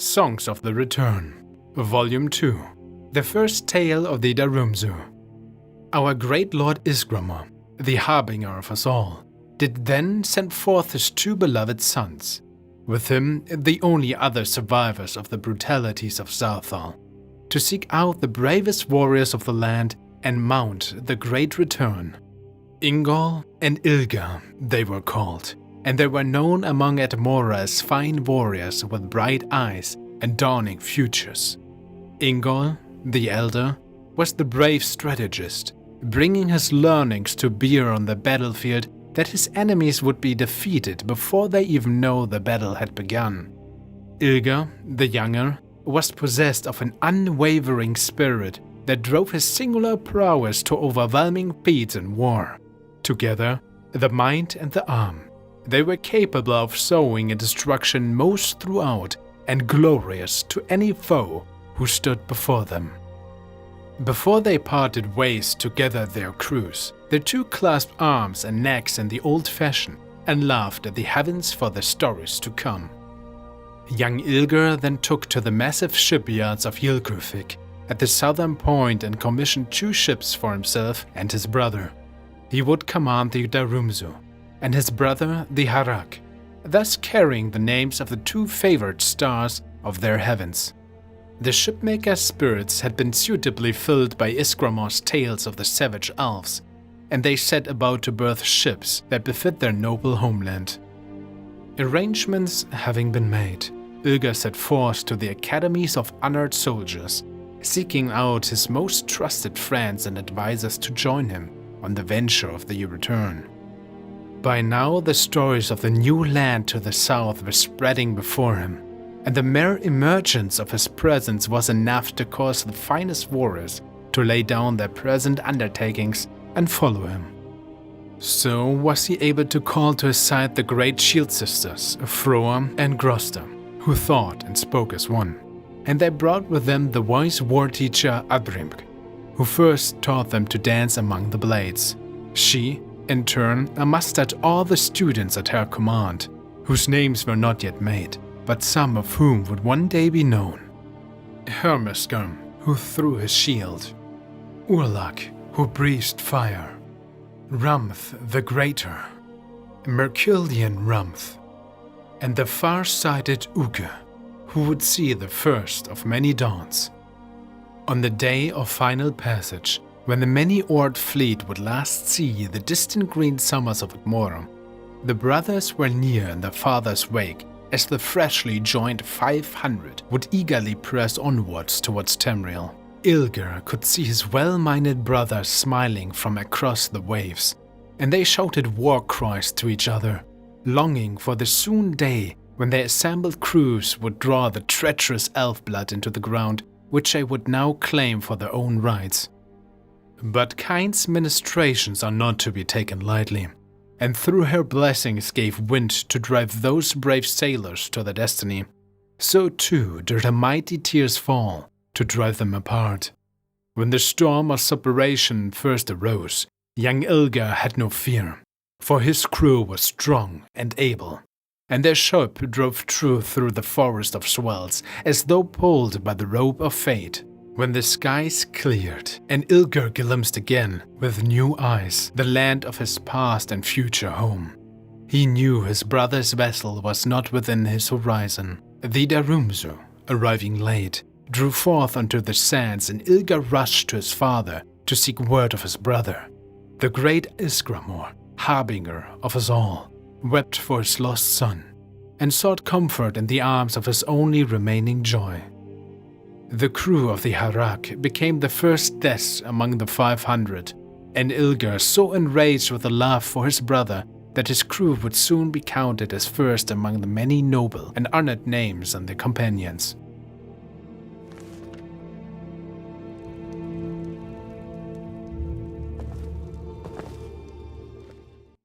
Songs of the Return, Volume 2, the first tale of the Darumzu. Our great Lord Ysgramor, the harbinger of us all, did then send forth his two beloved sons, with him the only other survivors of the brutalities of Southall, to seek out the bravest warriors of the land and mount the Great Return. Ingol and Ilga they were called, and they were known among Edmora as fine warriors with bright eyes and dawning futures. Ingol, the elder, was the brave strategist, bringing his learnings to bear on the battlefield that his enemies would be defeated before they even know the battle had begun. Ilga, the younger, was possessed of an unwavering spirit that drove his singular prowess to overwhelming feats in war. Together, the mind and the arm, they were capable of sowing a destruction most throughout and glorious to any foe who stood before them. Before they parted ways to gather their crews, the two clasped arms and necks in the old fashion and laughed at the heavens for the stories to come. Young Ilger then took to the massive shipyards of Ylgrufik at the southern point and commissioned two ships for himself and his brother. He would command the Darumzu, and his brother the Harak, thus carrying the names of the two favored stars of their heavens. The shipmaker's spirits had been suitably filled by Ysgramor's tales of the savage elves, and they set about to birth ships that befit their noble homeland. Arrangements having been made, Ilga set forth to the academies of honored soldiers, seeking out his most trusted friends and advisors to join him on the venture of the return. By now the stories of the new land to the south were spreading before him, and the mere emergence of his presence was enough to cause the finest warriors to lay down their present undertakings and follow him. So was he able to call to his side the great shield sisters, Froa and Grosta, who thought and spoke as one, and they brought with them the wise war teacher Adrimk, who first taught them to dance among the blades. She, in turn, mustered all the students at her command, whose names were not yet made, but some of whom would one day be known. Hermesgurm, who threw his shield, Urlak, who breathed fire, Rumth the Greater, Merkildian Rumth, and the far-sighted Uge, who would see the first of many dawns. On the day of final passage, when the many-oared fleet would last see the distant green summers of Edmora, the brothers were near in their father's wake as the freshly joined 500 would eagerly press onwards towards Tamriel. Ilger could see his well-minded brothers smiling from across the waves, and they shouted war cries to each other, longing for the soon day when their assembled crews would draw the treacherous elf blood into the ground, which they would now claim for their own rights. But Kind's ministrations are not to be taken lightly, and through her blessings gave wind to drive those brave sailors to their destiny. So too did her mighty tears fall to drive them apart. When the storm of separation first arose, young Ilga had no fear, for his crew was strong and able, and their ship drove true through the forest of swells as though pulled by the rope of fate. When the skies cleared and Ilger glimpsed again with new eyes the land of his past and future home, he knew his brother's vessel was not within his horizon. The Darumzu, arriving late, drew forth onto the sands, and Ilger rushed to his father to seek word of his brother. The great Ysgramor, harbinger of us all, wept for his lost son and sought comfort in the arms of his only remaining joy. The crew of the Harak became the first deaths among the 500, and Ilger so enraged with the love for his brother that his crew would soon be counted as first among the many noble and honored names and their companions.